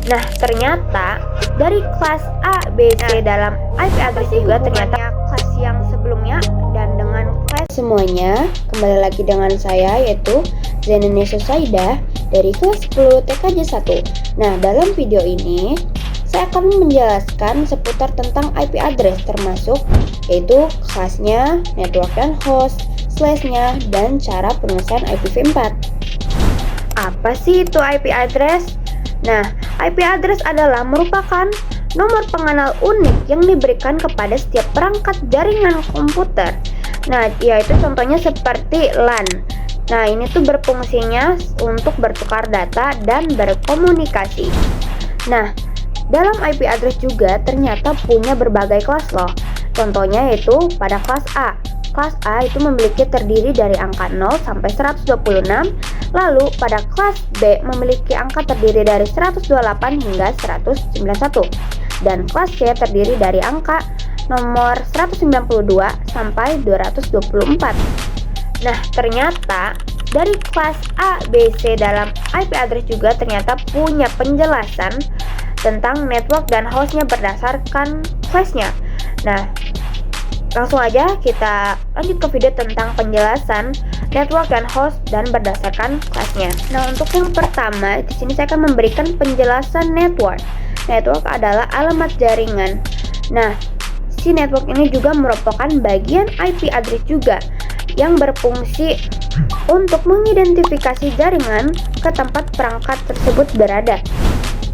Nah, ternyata dari kelas A, B, C dalam IP address juga ternyata kelas yang sebelumnya dan dengan kelas semuanya. Kembali lagi dengan saya yaitu Zainania Susaida dari kelas 10 TKJ 1. Nah, dalam video ini saya akan menjelaskan seputar tentang IP address termasuk yaitu kelasnya, network dan host, slashnya, dan cara penulisan IPv4. Apa sih itu IP address? Nah, IP address adalah merupakan nomor pengenal unik yang diberikan kepada setiap perangkat jaringan komputer. Nah, yaitu contohnya seperti LAN. Nah, ini tuh berfungsinya untuk bertukar data dan berkomunikasi. Nah, dalam IP address juga ternyata punya berbagai kelas loh. Contohnya yaitu pada kelas A. Kelas A itu memiliki terdiri dari angka 0 sampai 126. Lalu pada kelas B memiliki angka terdiri dari 128 hingga 191. Dan kelas C terdiri dari angka nomor 192 sampai 224. Nah, ternyata dari kelas A, B, C dalam IP address juga ternyata punya penjelasan tentang network dan hostnya berdasarkan classnya. Nah, langsung aja kita lanjut ke video tentang penjelasan network dan host dan berdasarkan kelasnya. Nah, untuk yang pertama di sini saya akan memberikan penjelasan network. Network adalah alamat jaringan. Nah, si network ini juga merupakan bagian IP address juga yang berfungsi untuk mengidentifikasi jaringan ke tempat perangkat tersebut berada.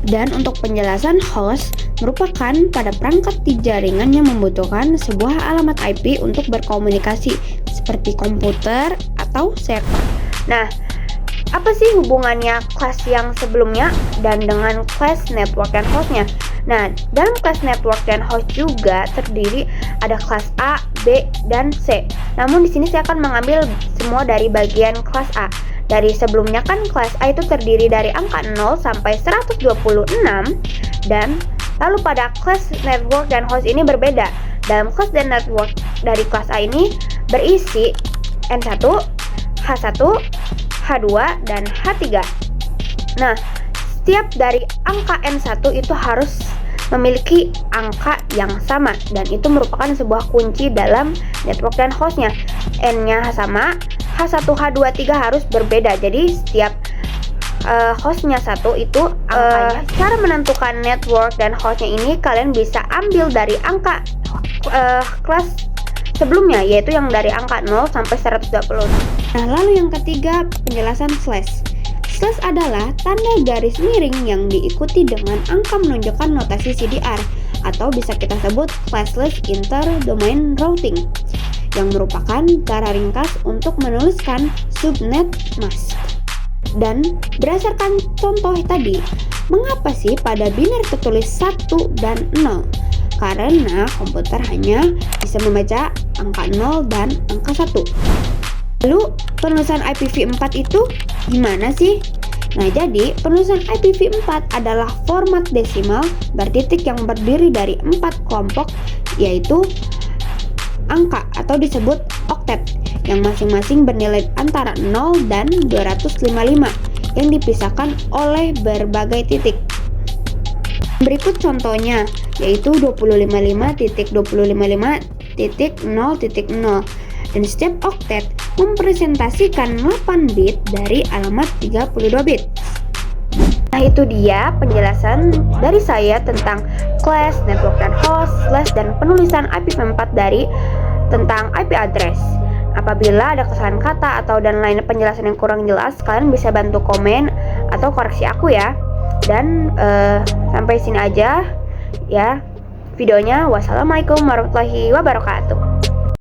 Dan untuk penjelasan host merupakan pada perangkat di jaringan yang membutuhkan sebuah alamat IP untuk berkomunikasi seperti komputer atau server. Nah, apa sih hubungannya kelas yang sebelumnya dan dengan kelas network dan hostnya? Nah, dalam kelas network dan host juga terdiri ada kelas A, B, dan C. Namun di sini saya akan mengambil semua dari bagian kelas A. Dari sebelumnya kan kelas A itu terdiri dari angka 0 sampai 126 dan lalu pada kelas network dan host ini berbeda. Dalam kelas dan network dari kelas A ini berisi N1, H1, H2, dan H3. Nah, setiap dari angka N1 itu harus memiliki angka yang sama dan itu merupakan sebuah kunci dalam network dan hostnya. N-nya sama, H1, H2, 3 harus berbeda. Jadi setiap hostnya satu itu angkanya. Cara menentukan network dan hostnya ini kalian bisa ambil dari angka kelas sebelumnya, yaitu yang dari angka 0 sampai 126. Nah, lalu yang ketiga, penjelasan slash. Slash adalah tanda garis miring yang diikuti dengan angka menunjukkan notasi CDR atau bisa kita sebut classless inter-domain routing yang merupakan cara ringkas untuk menuliskan subnet mask. Dan berdasarkan contoh tadi, mengapa sih pada biner tertulis 1 dan 0? Karena komputer hanya bisa membaca angka 0 dan angka 1. Lalu penulisan IPv4 itu gimana sih? Nah, jadi penulisan IPv4 adalah format desimal bertitik yang berdiri dari 4 kelompok, yaitu angka atau disebut oktet yang masing-masing bernilai antara 0 dan 255 yang dipisahkan oleh berbagai titik. Berikut contohnya yaitu 255.255.0.0 dan setiap oktet mempresentasikan 8 bit dari alamat 32 bit. Nah, itu dia penjelasan dari saya tentang class, network dan host, slash, dan penulisan IPv4 dari tentang IP address. Apabila ada kesalahan kata atau dan lain penjelasan yang kurang jelas, kalian bisa bantu komen atau koreksi aku ya. Dan sampai sini aja ya videonya. Wassalamualaikum warahmatullahi wabarakatuh.